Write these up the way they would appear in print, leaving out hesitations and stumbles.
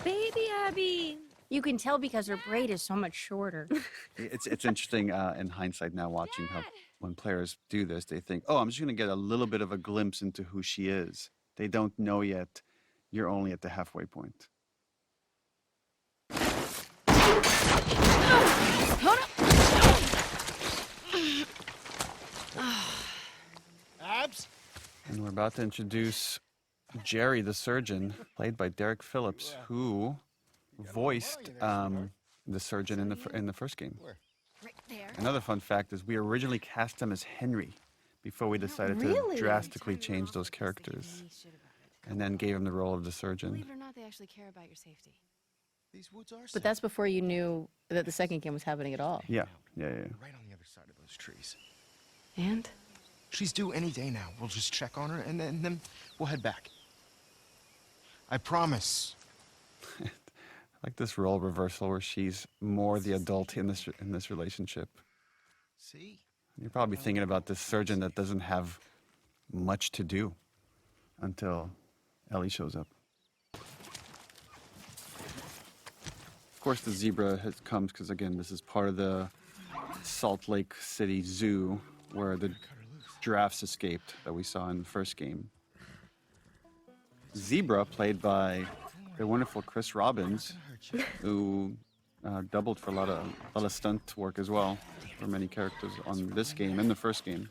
Baby Abby. You can tell because her braid is so much shorter. It's interesting in hindsight now watching how when players do this, they think, oh, I'm just going to get a little bit of a glimpse into who she is. They don't know yet. You're only at the halfway point. Abs? And we're about to introduce Jerry the surgeon, played by Derek Phillips, who voiced the surgeon in the first game. Right there. Another fun fact is we originally cast him as Henry before we decided to drastically change those characters, and then gave him the role of the surgeon. Believe it or not, they actually care about your safety. These woods are But that's before you knew that the second game was happening at all. Yeah. right on the other side of those trees. And? She's due any day now. We'll just check on her and then we'll head back. I promise. I like this role reversal where she's more the adult in this relationship. See? You're probably thinking about this surgeon that doesn't have much to do until Ellie shows up. Of course, the zebra comes because, again, this is part of the Salt Lake City Zoo where the giraffes escaped that we saw in the first game. Zebra, played by the wonderful Chris Robbins, who doubled for a lot of stunt work as well for many characters on this game and the first game.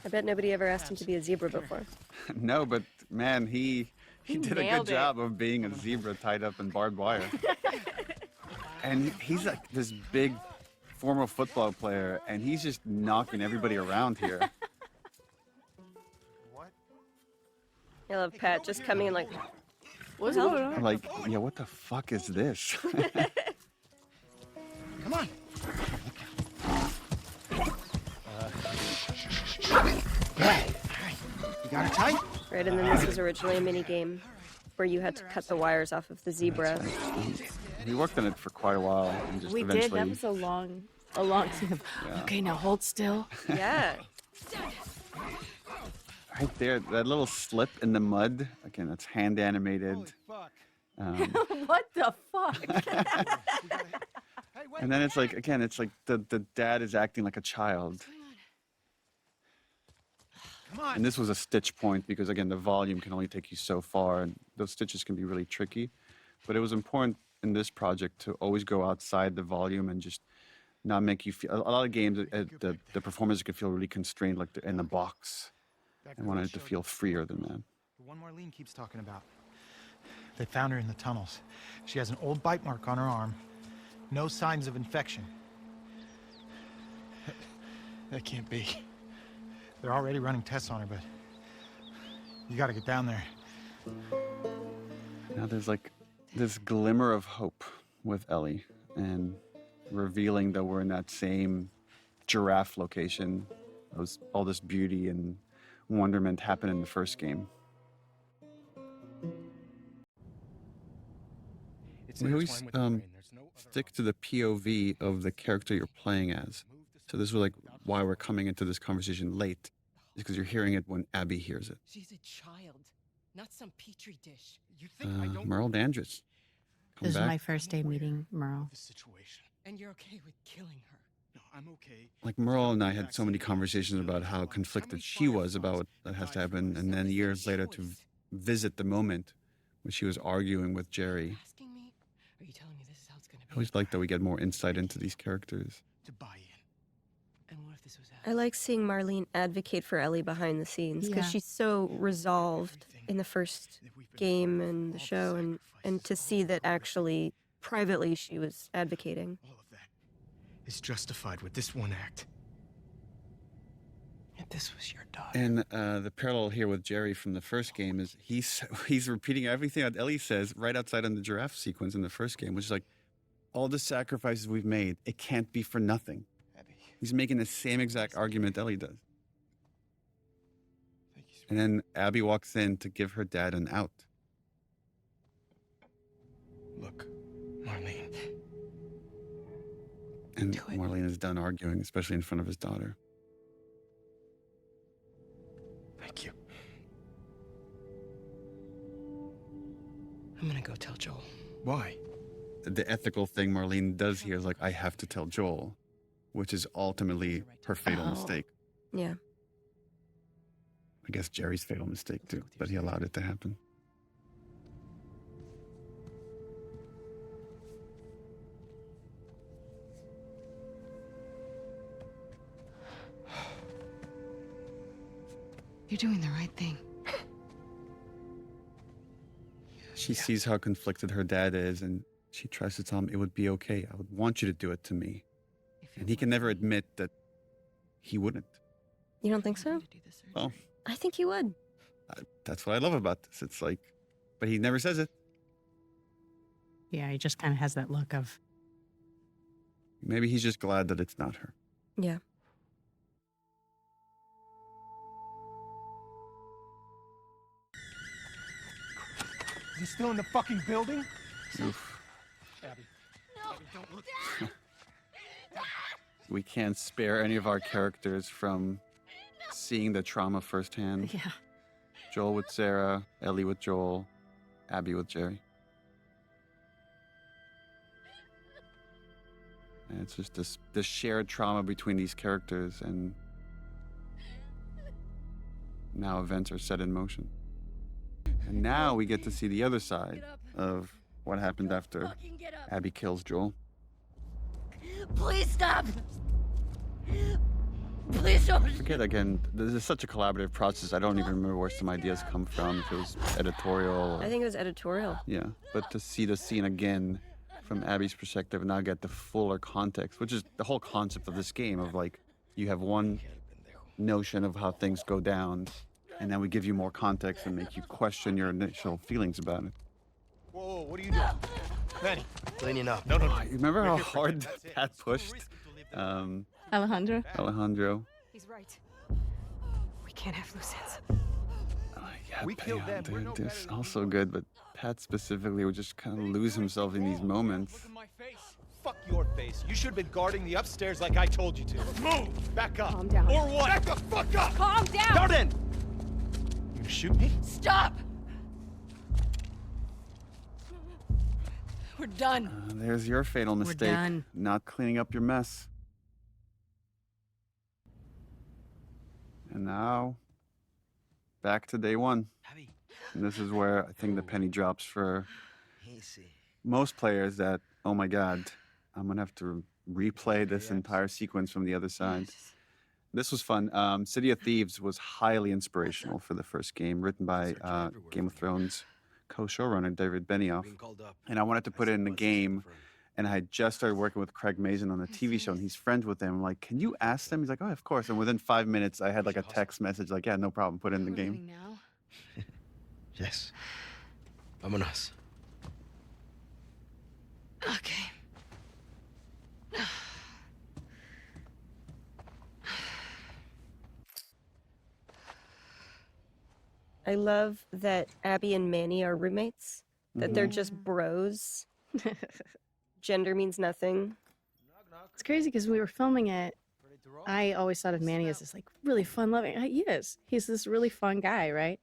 I bet nobody ever asked him to be a zebra before. No, but man, he did a good nailed it. job of being a zebra tied up in barbed wire. And he's like this big former football player, and he's just knocking everybody around here. What? I love Pat just coming in like, What's going on? I'm like, yeah, what the fuck is this? Come on. You got it tight? right, and then this was originally a mini game where you had to cut the wires off of the zebra. We worked on it for quite a while, and just We eventually. did. That was a long scene of, okay, now hold still. Yeah. Right there, that little slip in the mud. Again, it's hand animated. Fuck. What the fuck? Hey, wait. And then it's like, again, it's like the dad is acting like a child. Come on. And this was a stitch point because, again, the volume can only take you so far, and those stitches can be really tricky. But it was important in this project to always go outside the volume and just not make you feel. A lot of games, the performers could feel really constrained, like they're in a box. I wanted it to feel freer than that. The one Marlene keeps talking about. They found her in the tunnels. She has an old bite mark on her arm. No signs of infection. That can't be. They're already running tests on her, but you gotta get down there. Now there's like this glimmer of hope with Ellie and revealing that we're in that same giraffe location. All this beauty and wonderment happened in the first game. We always stick to the POV of the character you're playing as. So this was like why we're coming into this conversation late, is because you're hearing it when Abby hears it. She's a child, not some petri dish. You think I don't Merle Dandridge. Come This is back. my first day meeting Merle. the situation. And you're okay with killing her? No, I'm okay. Like Merle and I had so many conversations about how conflicted she was about what that has to happen, and then years later to visit the moment when she was arguing with Jerry. Asking me? Are you telling me this is how it's gonna I be? always like that we get more insight into these characters. To buy in. And what if this was I like seeing Marlene advocate for Ellie behind the scenes because Yeah. she's so resolved in the first game and the show, and to see that actually privately she was advocating. All of that is justified with this one act. If this was your daughter. And the parallel here with Jerry from the first game is he's repeating everything that Ellie says right outside on the giraffe sequence in the first game, which is like, all the sacrifices we've made, it can't be for nothing. Abby, He's making the same exact argument Ellie does. thank you. And then Abby walks in to give her dad an out. Look, Marlene. And Do it. Marlene is done arguing, especially in front of his daughter. Thank you. I'm gonna go tell Joel. Why? The ethical thing Marlene does here is like, I have to tell Joel, which is ultimately her fatal mistake. Yeah. I guess Jerry's fatal mistake too, but he allowed it to happen. You're doing the right thing. She sees how conflicted her dad is, and she tries to tell him it would be okay. I would want you to do it to me. And he can never admit that he wouldn't. You don't think so? Well, I think he would. that's what I love about this. It's like, but he never says it. Yeah, he just kind of has that look of, Maybe he's just glad that it's not her. Yeah. Is he still in the fucking building? Oof. Abby. We can't spare any of our characters from seeing the trauma firsthand. yeah. Joel with Sarah, Ellie with Joel, Abby with Jerry. And it's just this shared trauma between these characters, and now events are set in motion. And now we get to see the other side of what happened after Abby kills Joel. Please stop! Please don't. Forget again, this is such a collaborative process. I don't even remember where some ideas come from, if it was editorial. Or, I think it was editorial. yeah, but to see the scene again from Abby's perspective and now get the fuller context, which is the whole concept of this game of like, you have one notion of how things go down, and then we give you more context and make you question your initial feelings about it. Whoa, what are you doing? Manny. Cleaning up. No. You remember how We're here for hard him, that's it. Pat pushed Alejandro? Alejandro? He's right. We can't have loose ends. Yeah, We killed them. We're dude, no this better than also you. good, but Pat specifically would just kind of lose himself in these moments. Fuck your face. You should have been guarding the upstairs like I told you to. Move! Back up. Calm down. Or what? Back the fuck up! Calm down! Jordan! You shoot me? Stop! We're done. There's your fatal mistake. done. Not cleaning up your mess. And now, back to day one. Abby. And this is where I think the penny drops for Easy. most players that, oh my God, I'm going to have to replay this entire sequence from the other side. This was fun. City of Thieves was highly inspirational for the first game, written by Game of Thrones co-showrunner David Benioff. Being called up. And I wanted to put it in the game, and I had just started working with Craig Mazin on a TV show, and he's friends with him. I'm like, can you ask them? He's like, oh, of course. And within 5 minutes, I had like a text message like, yeah, no problem, put it in the We're game. leaving now? Yes. Vámonos. Okay. I love that Abby and Manny are roommates, that they're just bros. Gender means nothing. It's crazy because we were filming it. I always thought of Manny as this like really fun loving. He is. He's this really fun guy, right?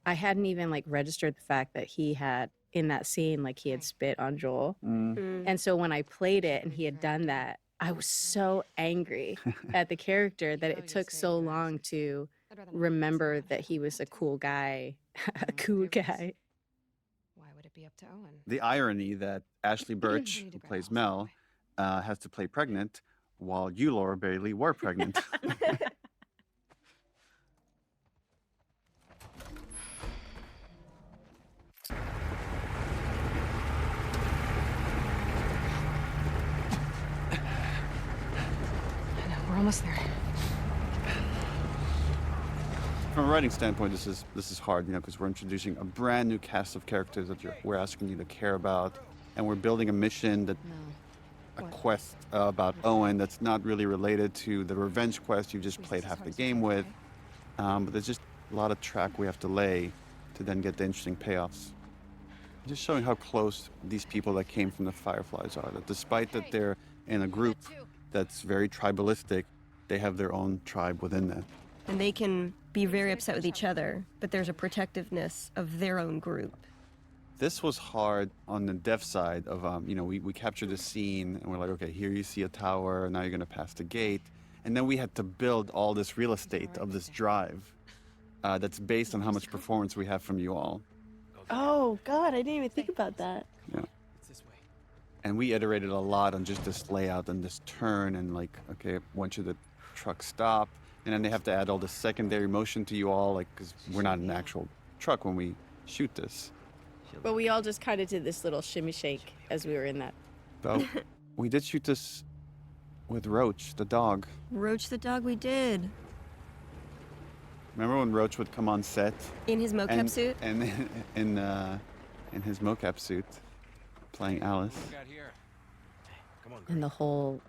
I hadn't even like registered the fact that he had in that scene, like he had spit on Joel. And so when I played it and he had done that, I was so angry at the character that it took so long to remember that he was a cool guy, a cool guy. Why would it be up to Owen? The irony that Ashley Birch, We need to who grab plays Elsa Mel, anyway. has to play pregnant, while you, Laura Bailey, were pregnant. I know, we're almost there. From a writing standpoint, this is hard, you know, because we're introducing a brand new cast of characters that we're asking you to care about, and we're building a mission that a quest about Owen that's not really related to the revenge quest you just played half the game with. But there's just a lot of track we have to lay to then get the interesting payoffs. Just showing how close these people that came from the Fireflies are. That despite that they're in a group that's very tribalistic, they have their own tribe within that. And they can be very upset with each other, but there's a protectiveness of their own group. This was hard on the dev side of, we captured the scene and we're like, okay, here you see a tower, now you're going to pass the gate. And then we had to build all this real estate of this drive that's based on how much performance we have from you all. Oh, God, I didn't even think about that. Yeah. And we iterated a lot on just this layout and this turn and like, okay, when should the truck stop? And then they have to add all the secondary motion to you all, like, because we're not an actual truck when we shoot this. But we all just kind of did this little shimmy shake as we were in that. But we did shoot this with Roach, the dog. Roach the dog, we did. Remember when Roach would come on set? In his mocap suit? And in his mocap suit, playing Alice. And the whole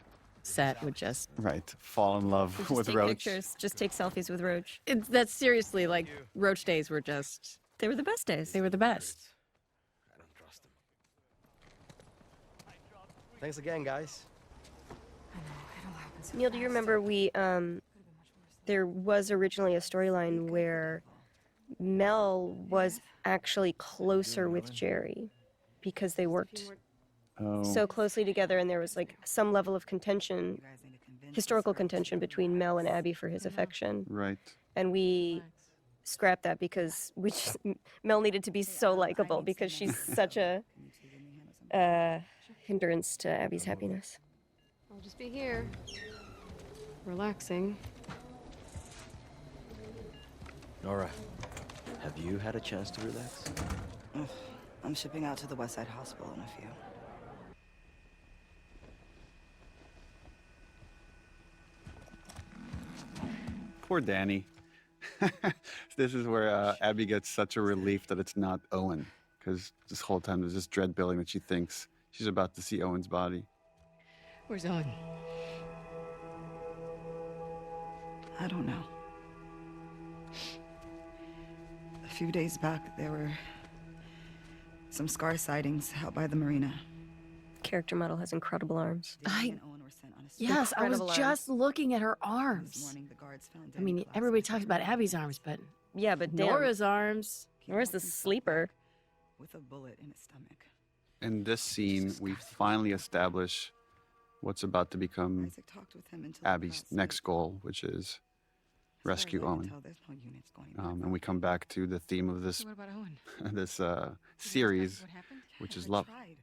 set would just... Right, fall in love Just with take Roach. pictures, just take selfies with Roach. That's seriously, like, Roach days were just... They were the best days. They were the best. I don't trust him. Thanks again, guys. Neil, do you remember there was originally a storyline where Mel was actually closer with Jerry because they worked so closely together, and there was like some level of contention, historical contention between Mel and Abby for his affection. Right. And we scrapped that because Mel needed to be so likable because she's such a hindrance to Abby's happiness. I'll just be here, relaxing. Nora, have you had a chance to relax? I'm shipping out to the West Side Hospital in a few. Poor Danny. This is where Abby gets such a relief that it's not Owen, because this whole time there's this dread building that she thinks she's about to see Owen's body. Where's Owen? I don't know. A few days back, there were some scar sightings out by the marina. Character model has incredible arms. Danny and Owen were sent on a Yes, I was Incredible just looking at her This arms. morning, the guards found I mean, Danny everybody classified talks about Abby's arms, but Yeah, but damn, Nora's arms. Nora's the sleeper. with a bullet in his stomach. In this scene, we finally establish what's about to become Isaac talked with him until Abby's next goal, which is rescue Owen. There's no units going back. And we come back to the theme of this So what about Owen? this series, What happened? which is I love. tried.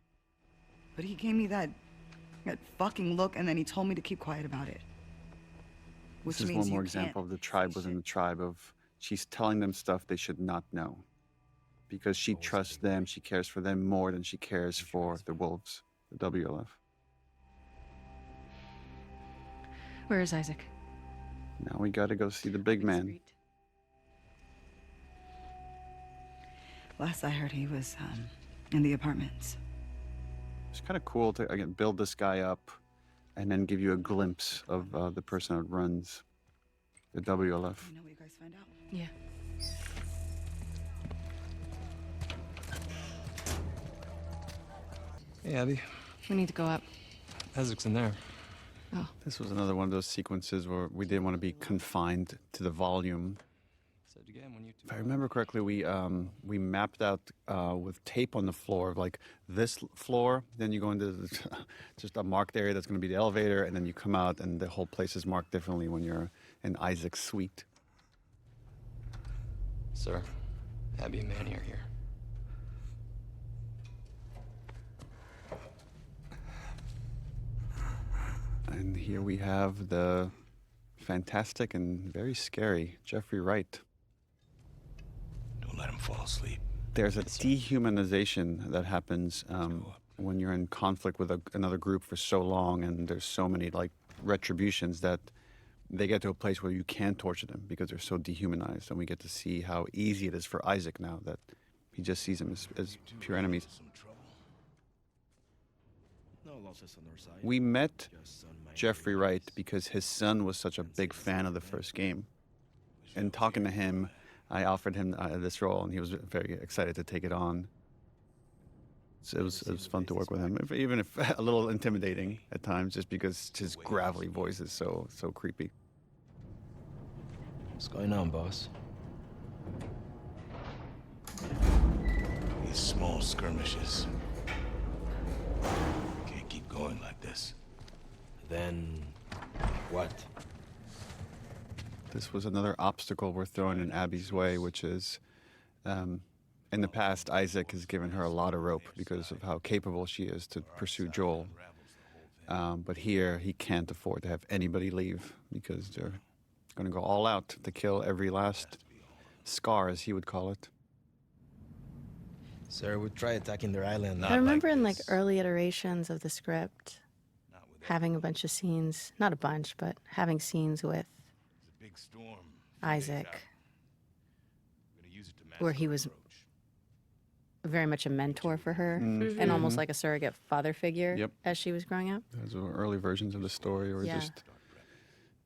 But he gave me that fucking look, and then he told me to keep quiet about it. Which This is means one more you example of can't the tribe say within shit. the tribe of she's telling them stuff they should not know. Because she trusts them, she cares for them more than she cares for the wolves, the WLF. Where is Isaac? Now we gotta go see the big man. Last I heard, he was in the apartments. It's kind of cool to, again, build this guy up and then give you a glimpse of the person that runs the WLF. You know what you guys find out? Yeah. Hey, Abby. We need to go up. Isaac's in there. Oh, This was another one of those sequences where we didn't want to be confined to the volume. Said again when you two. If I remember correctly, we mapped out with tape on the floor of like this floor. Then you go into just a marked area that's going to be the elevator, and then you come out, and the whole place is marked differently when you're in Isaac's suite. Sir, Abby and Manny are here. And here we have the fantastic and very scary Jeffrey Wright. Don't let him fall asleep. There's a dehumanization that happens when you're in conflict with another group for so long, and there's so many like retributions that they get to a place where you can torture them because they're so dehumanized. And we get to see how easy it is for Isaac now that he just sees them as pure enemies. Some trouble. No losses on our side. We met Just son might Jeffrey Wright because his son was such a big fan of the first game. And talking to him, I offered him this role, and he was very excited to take it on. So it was fun to work with him, even if a little intimidating at times, just because his gravelly voice is so creepy. What's going on, boss? These small skirmishes. Can't keep going like this. Then, what? This was another obstacle we're throwing in Abby's way, which is, in the past, Isaac has given her a lot of rope because of how capable she is to pursue Joel. But here, he can't afford to have anybody leave because they're going to go all out to kill every last scar, as he would call it. Sir, we try attacking their island. I remember in like early iterations of the script having a bunch of scenes, not a bunch, but having scenes with Isaac where he was very much a mentor for her and almost like a surrogate father figure as she was growing up. Those were early versions of the story, or Yeah. just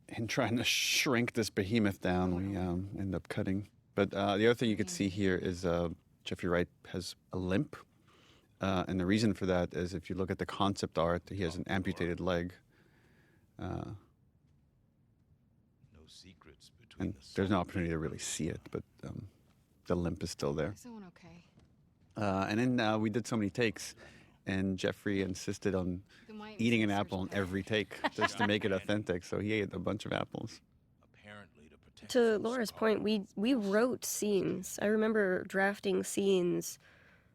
in trying to shrink this behemoth down, we end up cutting. But the other thing you could see here is Jeffrey Wright has a limp. And the reason for that is if you look at the concept art, he has an amputated leg. And there's no opportunity to really see it, but the limp is still there. Is someone okay? And then we did so many takes, and Jeffrey insisted on eating an apple on every take just to make it authentic. So he ate a bunch of apples. To Laura's point, we wrote scenes. I remember drafting scenes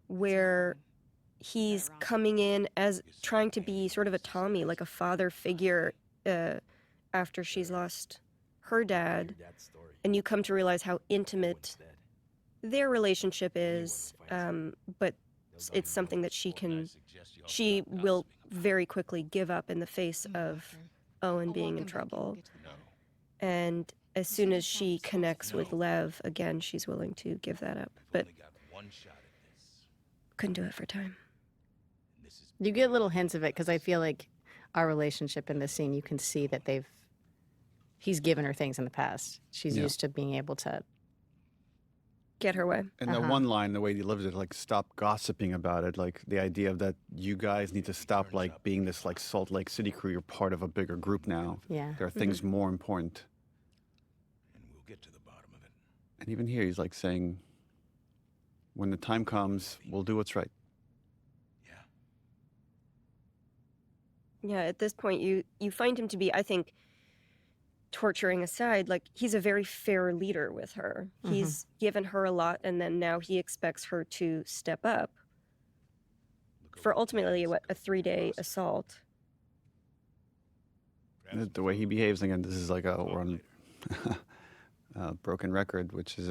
where he's coming in as trying to be sort of a Tommy, like a father figure after she's lost her dad, and you come to realize how intimate their relationship is, but it's something that she will very quickly give up in the face of Owen being in trouble. And as soon as she connects with Lev again, she's willing to give that up, but couldn't do it for time. You get little hints of it because I feel like our relationship in this scene, you can see that he's given her things in the past. She's used to being able to get her way. And the one line, the way he lives it, like, stop gossiping about it. Like, the idea of that you guys need to stop, like, being this, like, Salt Lake City crew. You're part of a bigger group now. Yeah. There are things more important. And we'll get to the bottom of it. And even here, he's, like, saying, when the time comes, we'll do what's right. Yeah, at this point, you find him to be, I think, torturing aside, like, he's a very fair leader with her. He's given her a lot, and then now he expects her to step up for ultimately, a 3-day assault. The way he behaves, again, this is like we're on a broken record, which is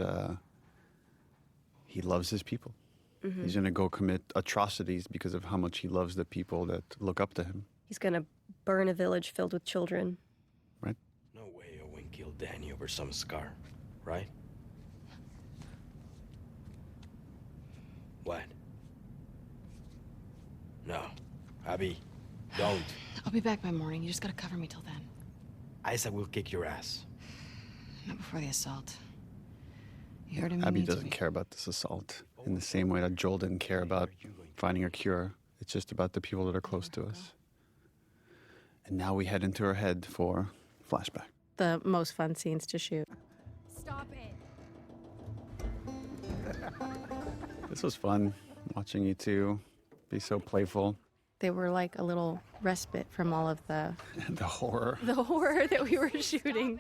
he loves his people. He's going to go commit atrocities because of how much he loves the people that look up to him. He's going to burn a village filled with children. Right? No way Owen killed Danny over some scar, right? What? No. Abby, don't. I'll be back by morning. You just gotta cover me till then. Isaac will kick your ass. Not before the assault. You heard him. Abby doesn't care about this assault in the same way that Joel didn't care about finding a cure. It's just about the people that are close to us. And now we head into her head for flashback. The most fun scenes to shoot. Stop it. This was fun, watching you two be so playful. They were like a little respite from all of the horror. The horror that we were shooting.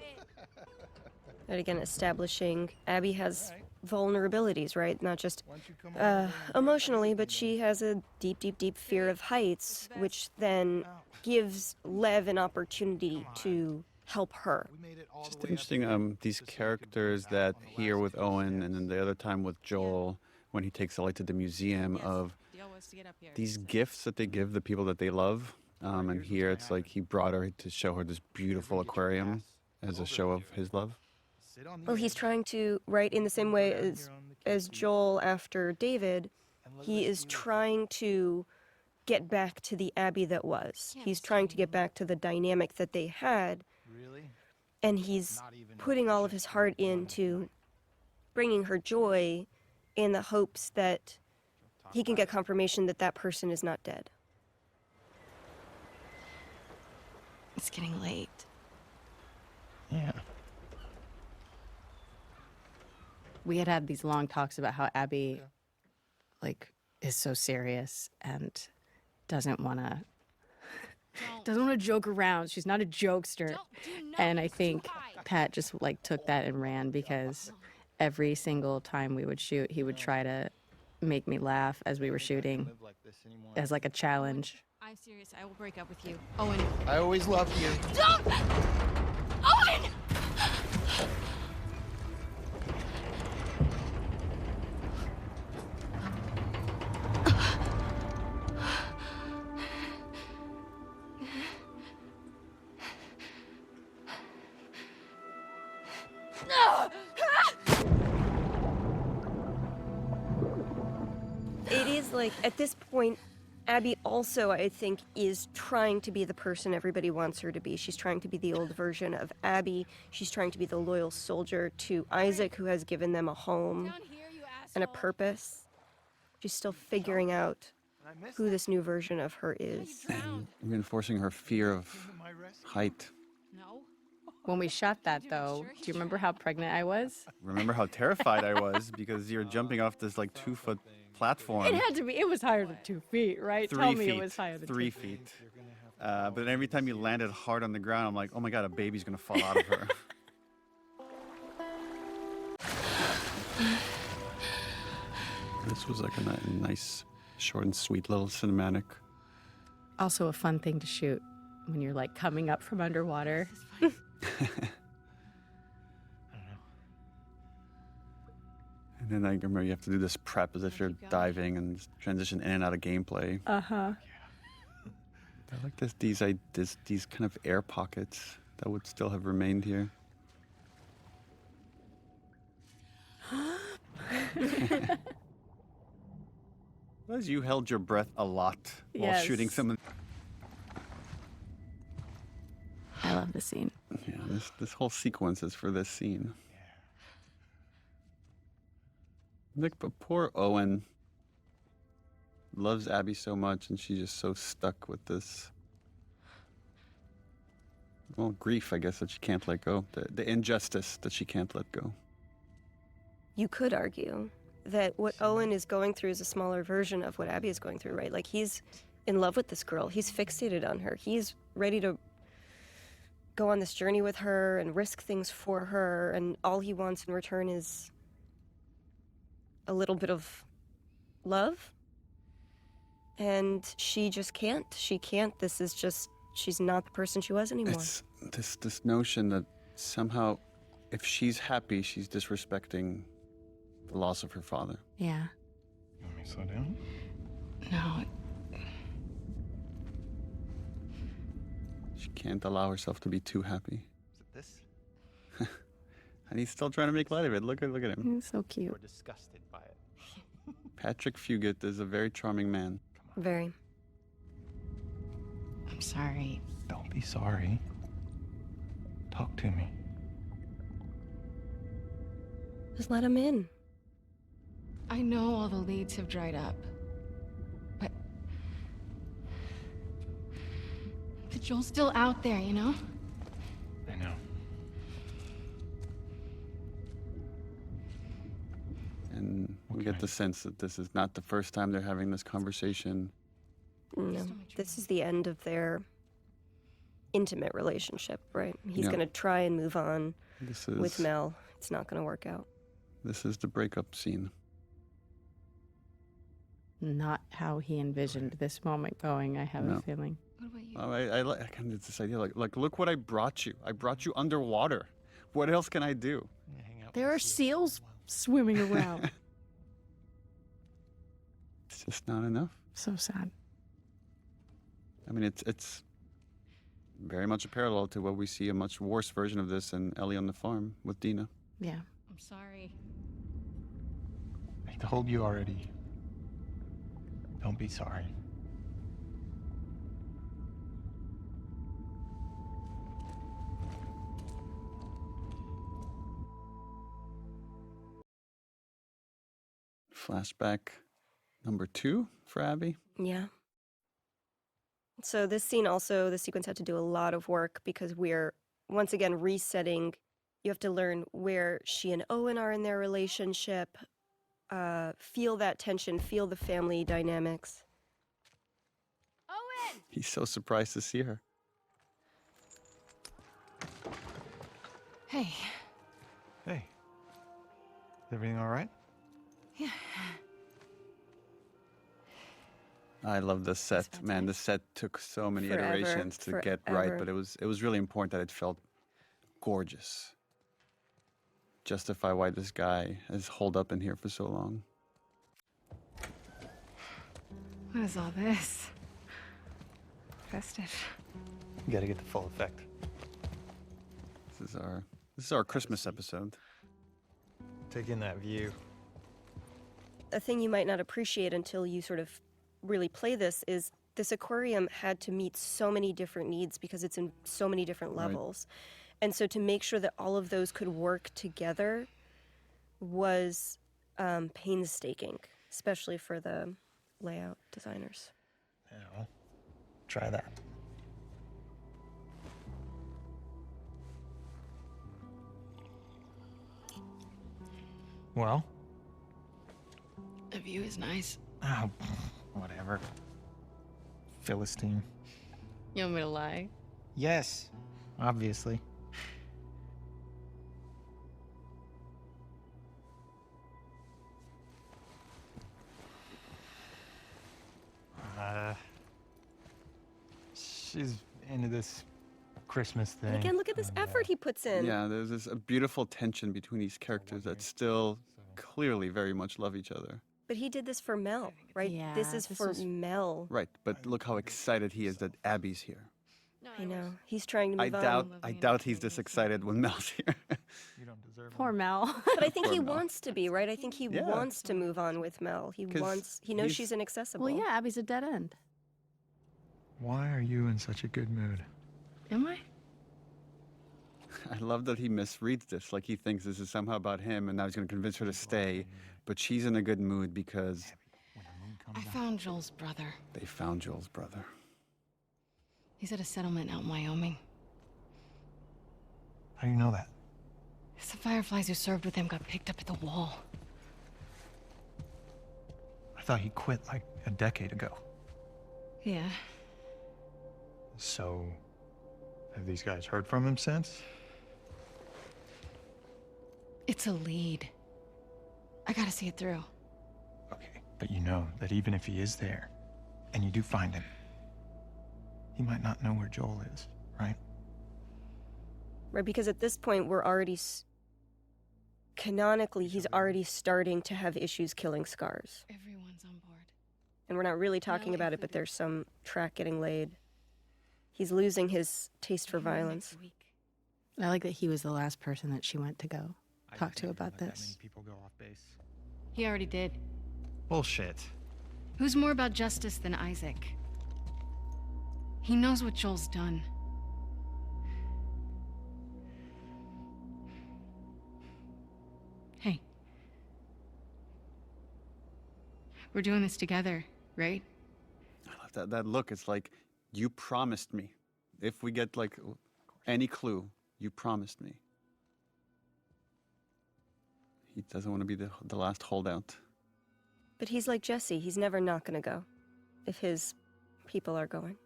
And again, establishing Abby has vulnerabilities, right? Not just emotionally, but she has a deep, deep, deep fear of heights, which then gives Lev an opportunity to help her. Just interesting, these characters that here with Owen and then the other time with Joel, when he takes Ellie to the museum, of these gifts that they give the people that they love. And here it's like he brought her to show her this beautiful aquarium as a show of his love. Well, he's trying to, right, in the same way as Joel after David, he is trying to get back to the Abby that was. He's trying to get back to the dynamic that they had. And he's putting all of his heart into bringing her joy in the hopes that he can get confirmation that that person is not dead. It's getting late. Yeah. We had these long talks about how Abby, like, is so serious and doesn't want to joke around. She's not a jokester. And I think Pat just like took that and ran, because every single time we would shoot, he would try to make me laugh as we were shooting as like a challenge. I'm serious. I will break up with you. Owen. I always loved you. Don't! Owen! It is like, at this point, Abby also, I think, is trying to be the person everybody wants her to be. She's trying to be the old version of Abby. She's trying to be the loyal soldier to Isaac, who has given them a home and a purpose. She's still figuring out who this new version of her is. And reinforcing her fear of height. No. When we shot that, though, do you remember how pregnant I was? Remember how terrified I was because you're jumping off this like 2-foot platform. It had to be. It was higher than 2 feet, right? 3 Tell feet. me it was higher than 3 2 feet. But then every time you landed hard on the ground, I'm like, oh my god, a baby's gonna fall out of her. This was like a nice, short and sweet little cinematic. Also a fun thing to shoot when you're like coming up from underwater. And then I remember you have to do this prep as if you're diving and transition in and out of gameplay. Uh-huh. I like these kind of air pockets that would still have remained here. As you held your breath a lot while Yes. shooting someone. I love the scene. Yeah, this whole sequence is for this scene. Like, but poor Owen loves Abby so much, and she's just so stuck with this, well, grief, I guess, that she can't let go. The injustice that she can't let go. You could argue that what Owen is going through is a smaller version of what Abby is going through, right? Like, he's in love with this girl. He's fixated on her. He's ready to go on this journey with her and risk things for her, and all he wants in return is a little bit of love. And she just can't. She can't. This is just, she's not the person she was anymore. It's this notion that somehow, if she's happy, she's disrespecting the loss of her father. Yeah. You want me to slow down? No. She can't allow herself to be too happy. Is it this? And he's still trying to make light of it. Look at him. He's so cute. We're disgusted by it. Patrick Fugit is a very charming man. Very. I'm sorry. Don't be sorry. Talk to me. Just let him in. I know all the leads have dried up, but Joel's still out there, you know? I know. And we get the sense that this is not the first time they're having this conversation. No, this is the end of their intimate relationship, right? He's Yeah. going to try and move on This is with Mel. It's not going to work out. This is the breakup scene. Not how he envisioned this moment going, I have No. a feeling. What about you? I like kind of this idea, like look what I brought you. I brought you underwater. What else can I do? There are seals swimming around. It's just not enough. So sad. I mean, it's very much a parallel to what we see a much worse version of this in Ellie on the Farm with Dina. Yeah. I'm sorry. I told you already. Don't be sorry. Flashback number 2 for Abby. Yeah. So this scene also, the sequence had to do a lot of work because we're once again resetting. You have to learn where she and Owen are in their relationship, feel that tension, feel the family dynamics. Owen! He's so surprised to see her. Hey. Hey. Is everything all right? Yeah. I love the set, man. The set took so many Forever, iterations to get right, forever. but it was really important that it felt gorgeous. Justify why this guy has holed up in here for so long. What is all this? Festive. You gotta get the full effect. This is our Christmas episode. Take in that view. A thing you might not appreciate until you sort of really play this is this aquarium had to meet so many different needs because it's in so many different levels. And so to make sure that all of those could work together was painstaking, especially for the layout designers. Yeah, well, try that. Well? The view is nice. Oh, whatever. Philistine. You want me to lie? Yes, obviously. She's into this Christmas thing. And again, look at this effort he puts in. Yeah, there's this a beautiful tension between these characters that still clearly very much love each other. But he did this for Mel, right? Yeah, this is this for was- Mel. Right, but look how excited he is that Abby's here. I know. He's trying to I move doubt on. I doubt he's this excited when Mel's here. You don't deserve Poor Mel. But I think Poor he Mel. wants to be, right? I think he Yeah. wants to move on with Mel. He 'Cause knows he's- she's inaccessible. Well, yeah, Abby's a dead end. Why are you in such a good mood? Am I? I love that he misreads this. Like he thinks this is somehow about him and now he's going to convince her to stay. But she's in a good mood because I found Joel's brother. they found Joel's brother. He's at a settlement out in Wyoming. How do you know that? Some fireflies who served with him got picked up at the wall. I thought he quit like a decade ago. Yeah. So, have these guys heard from him since? It's a lead. I gotta see it through. Okay, but you know that even if he is there, and you do find him, he might not know where Joel is, right? Right, because at this point, we're already... Canonically, he's already starting to have issues killing scars. Everyone's on board. And we're not really talking about it, but there's some track getting laid. He's losing his taste for violence. I like that he was the last person that she went to go talk to about That many this. people go off base. He already did. Bullshit. Who's more about justice than Isaac? He knows what Joel's done. Hey. We're doing this together, right? I love that look. It's like you promised me. If we get like any clue, you promised me. He doesn't want to be the last holdout. But he's like Jesse. He's never not going to go if his people are going.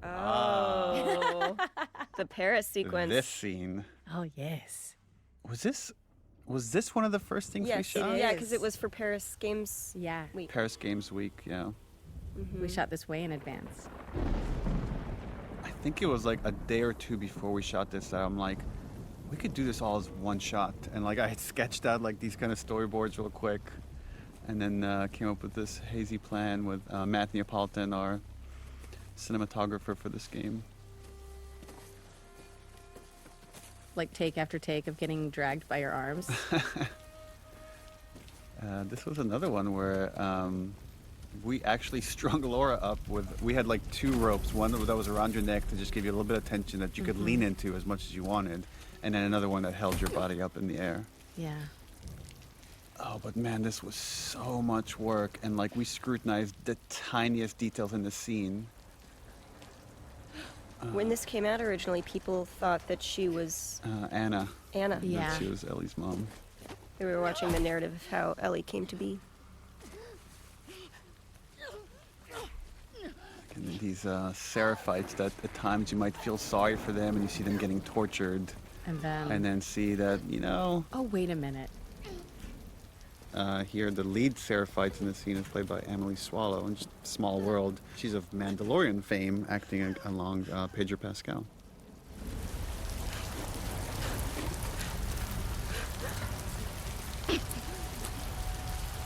Oh. The Paris sequence. This scene. Oh, yes. Was this one of the first things we Yes, shot? yeah, because it was for Paris Games Yeah. Week. Paris Games Week, yeah. We shot this way in advance. I think it was like a day or two before we shot this that I'm like, we could do this all as one shot. And like I had sketched out like these kind of storyboards real quick and then came up with this hazy plan with Matt Neapolitan, our cinematographer for this game. Like take after take of getting dragged by your arms. This was another one where we actually strung Laura up with, we had like two ropes, one that was around your neck to just give you a little bit of tension that you could lean into as much as you wanted, and then another one that held your body up in the air. Yeah. Oh, but man, this was so much work, and like we scrutinized the tiniest details in the scene. When this came out originally, people thought that she was Anna. Anna. Yeah. That she was Ellie's mom. We were watching the narrative of how Ellie came to be. And these Seraphites that at times you might feel sorry for them and you see them getting tortured. And then see that, you know... Oh, wait a minute. Here, the lead Seraphites in the scene is played by Emily Swallow in just Small World. She's of Mandalorian fame, acting along Pedro Pascal.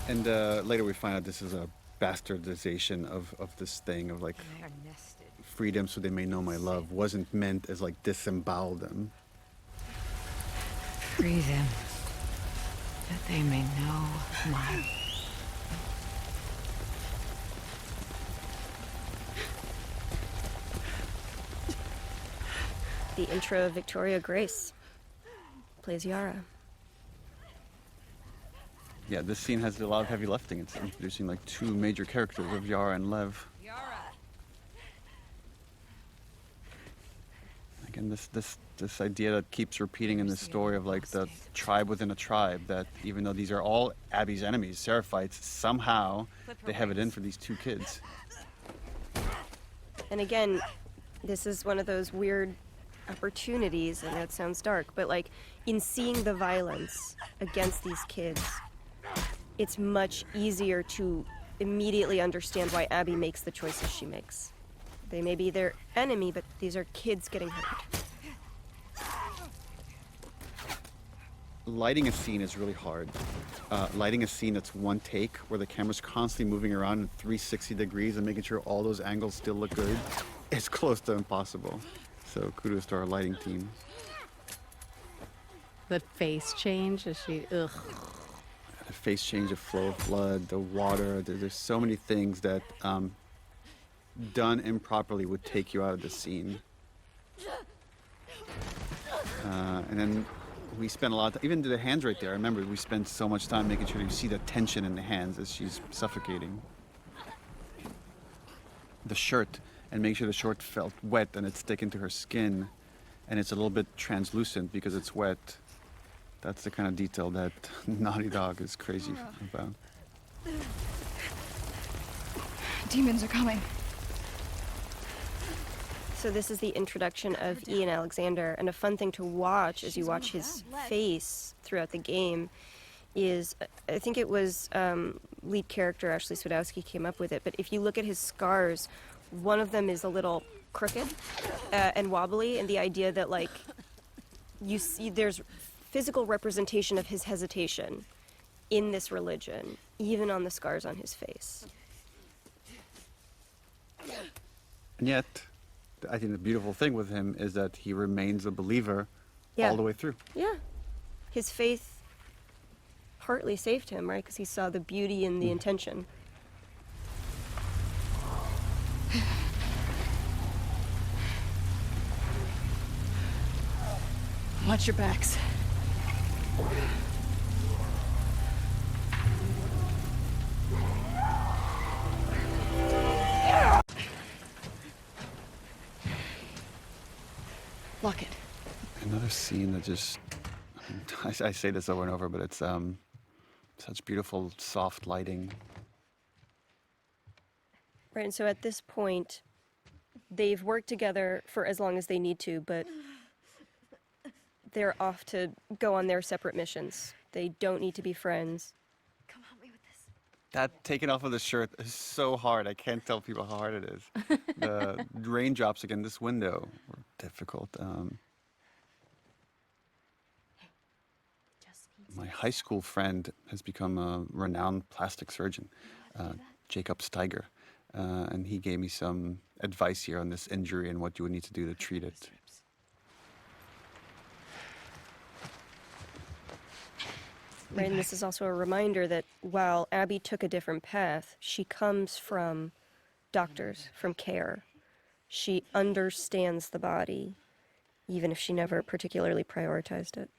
And later we find out this is a bastardization of this thing of like freedom so they may know my love wasn't meant as like disembowel them. Free them, that they may know my... The intro of Victoria Grace plays Yara. Yeah, this scene has a lot of heavy lifting. It's introducing like two major characters of Yara and Lev. Again, this idea that keeps repeating in this story of like the tribe within a tribe, that even though these are all Abby's enemies, Seraphites, somehow they have it in for these two kids. And again, this is one of those weird opportunities, and that sounds dark, but like in seeing the violence against these kids, it's much easier to immediately understand why Abby makes the choices she makes. They may be their enemy, but these are kids getting hurt. Lighting a scene is really hard. Lighting a scene that's one take, where the camera's constantly moving around in 360 degrees and making sure all those angles still look good, is close to impossible. So kudos to our lighting team. The face change, is she, ugh. The face change, the flow of blood, the water, there's so many things that done improperly would take you out of the scene. And then we spent a lot of time, even to the hands right there, I remember we spent so much time making sure you see the tension in the hands as she's suffocating. The shirt, and make sure the shirt felt wet and it's sticking to her skin, and it's a little bit translucent because it's wet. That's the kind of detail that Naughty Dog is crazy about. Demons are coming. So this is the introduction of Ian Alexander, and a fun thing to watch as you watch his face throughout the game is, I think it was lead character Ashley Swadowski came up with it, but if you look at his scars, one of them is a little crooked and wobbly, and the idea that like you see there's physical representation of his hesitation in this religion, even on the scars on his face. And yet, I think the beautiful thing with him is that he remains a believer all the way through. Yeah. His faith partly saved him, right? Because he saw the beauty in the intention. Watch your backs. Lock it. Another scene that just, I say this over and over, but it's such beautiful, soft lighting. Right, and so at this point, they've worked together for as long as they need to, but they're off to go on their separate missions. They don't need to be friends. Come help me with this. That taking off of the shirt is so hard. I can't tell people how hard it is. The raindrops again, this window were difficult. My high school friend has become a renowned plastic surgeon, Jacob Steiger. And he gave me some advice here on this injury and what you would need to do to treat it. Right, and this is also a reminder that while Abby took a different path, she comes from doctors, from care. She understands the body, even if she never particularly prioritized it.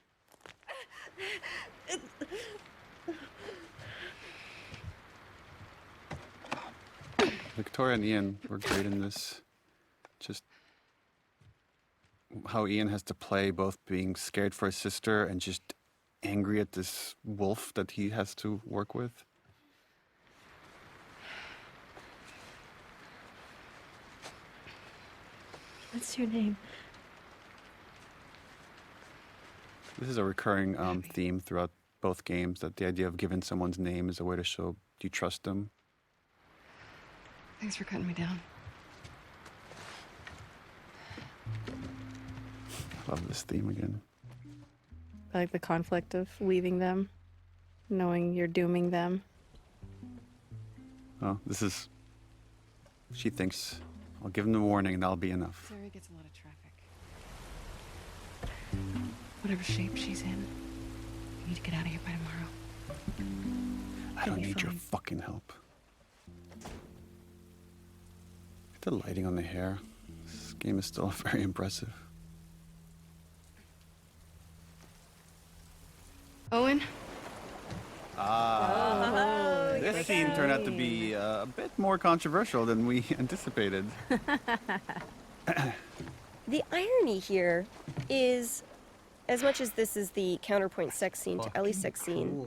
Victoria and Ian were great in this. Just how Ian has to play both being scared for his sister and just angry at this wolf that he has to work with. What's your name? This is a recurring theme throughout both games, that the idea of giving someone's name is a way to show you trust them. Thanks for cutting me down. I love this theme again. I like the conflict of leaving them, knowing you're dooming them. Oh, this is... She thinks, I'll give them the warning and that'll be enough. This area gets a lot of traffic. Whatever shape she's in, we need to get out of here by tomorrow. I don't need your fucking help. The lighting on the hair. This game is still very impressive. Owen? This scene turned out to be a bit more controversial than we anticipated. The irony here is, as much as this is the counterpoint sex scene to Ellie's sex scene,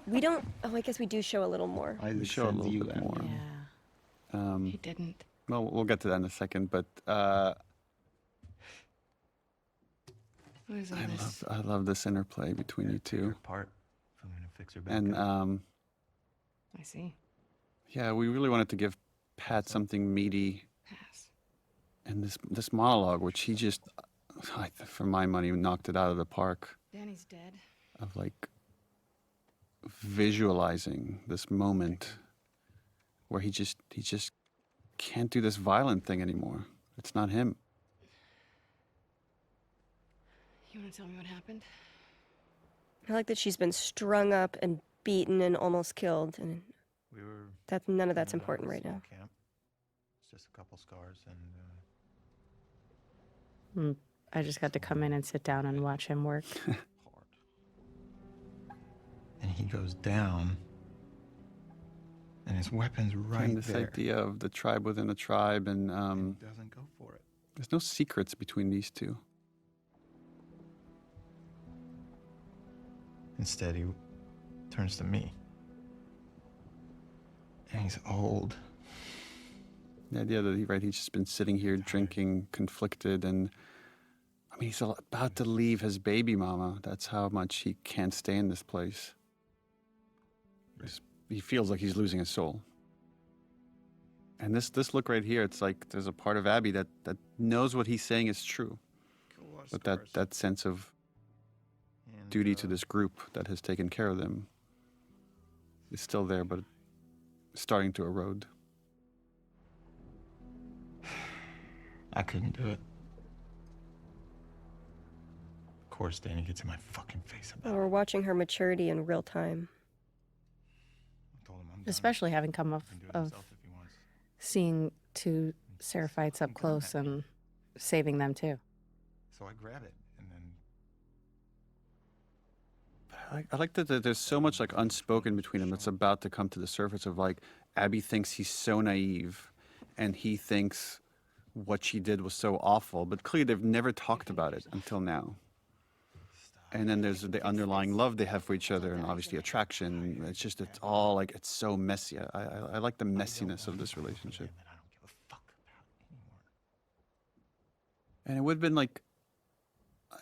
we don't... Oh, I guess we do show a little more. We show a little bit more. Yeah. He didn't. Well, we'll get to that in a second, but What is all this? I love this interplay between you two. Part. I'm gonna fix her back And up. I see. yeah, we really wanted to give Pat something meaty Pass. in this monologue, which he just, for my money, knocked it out of the park. Danny's dead. Of like visualizing this moment where he just can't do this violent thing anymore. It's not him. You want to tell me what happened? I like that she's been strung up and beaten and almost killed, and We were none of that's in a important right small now. Camp. It's just a couple scars and I just got to come in and sit down and watch him work. hard. And he goes down, and his weapon's right And this there. idea of the tribe within a tribe, and And doesn't go for it. there's no secrets between these two. Instead, he turns to me. And he's old. The idea that he's just been sitting here drinking, conflicted, and I mean, he's about to leave his baby mama. That's how much he can't stay in this place. He feels like he's losing his soul. And this look right here, it's like there's a part of Abby that knows what he's saying is true. But that sense of duty to this group that has taken care of them is still there, but starting to erode. I couldn't do it. Of course, Danny gets in my fucking face about We're watching her maturity in real time. I told him I'm done. Especially having come off He can do it of himself if he wants. seeing two Seraphites up close and saving them too. So I grab it, and then I like that there's so much like unspoken between them that's about to come to the surface of like Abby thinks he's so naive and he thinks what she did was so awful, but clearly they've never talked about it until now. And then there's the underlying love they have for each other and obviously attraction. It's all like, it's so messy. I like the messiness of this relationship. that I don't give a fuck about anymore. And it would have been like,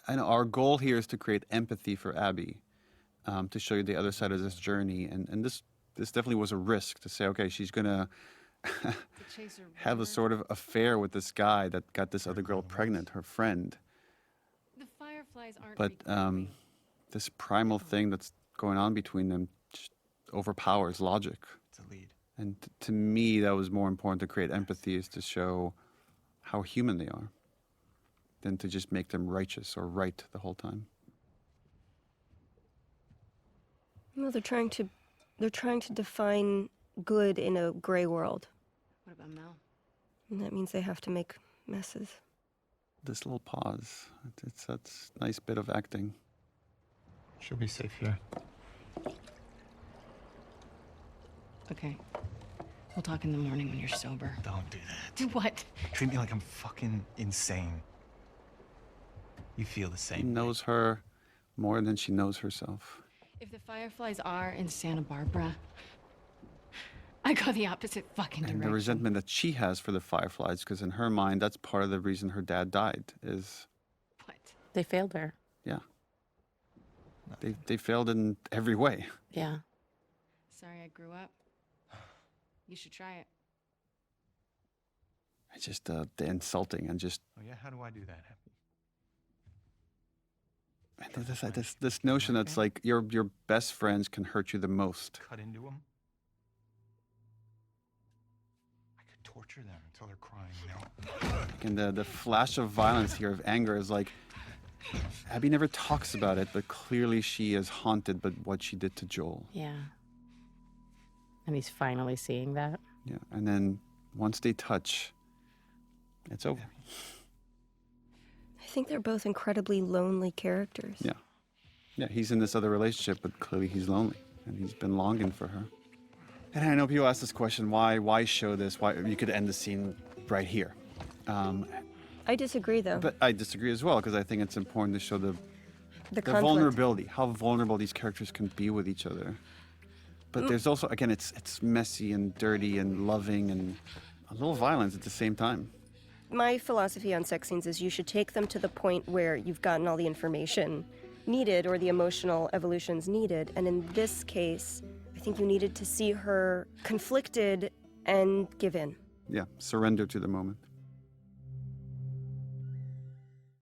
I know our goal here is to create empathy for Abby, to show you the other side of this journey. And this definitely was a risk to say, okay, she's going to have a sort of affair with this guy that got this other girl pregnant, her friend. The fireflies aren't But this primal thing that's going on between them just overpowers logic. It's a lead. And to me, that was more important to create empathy, is to show how human they are than to just make them righteous or right the whole time. No, they're trying to define good in a gray world. What about Mel? And that means they have to make messes. This little pause, that's a nice bit of acting. She'll be safe here. Okay. We'll talk in the morning when you're sober. Don't do that. Do what? Treat me like I'm fucking insane. You feel the same. He knows her more than she knows herself. If the Fireflies are in Santa Barbara, I go the opposite fucking And direction. the resentment that she has for the Fireflies, because in her mind, that's part of the reason her dad died, is, What? They failed her. yeah. They failed in every way. Yeah. Sorry I grew up. You should try it. It's just the insulting and just Oh yeah, how do I do that? and this notion that's like your best friends can hurt you the most. Cut into them? I could torture them until they're crying, you know? And the flash of violence here, of anger, is like, Abby never talks about it, but clearly she is haunted by what she did to Joel. Yeah. And he's finally seeing that. Yeah, and then once they touch, it's over. I think they're both incredibly lonely characters. Yeah. Yeah, he's in this other relationship, but clearly he's lonely, and he's been longing for her. And I know people ask this question, why show this? Why you could end the scene right here. I disagree, though. But I disagree as well, because I think it's important to show the conflict. vulnerability, how vulnerable these characters can be with each other. But there's also, again, it's messy and dirty and loving and a little violence at the same time. My philosophy on sex scenes is you should take them to the point where you've gotten all the information needed or the emotional evolutions needed. And in this case, I think you needed to see her conflicted and give in. Yeah, surrender to the moment.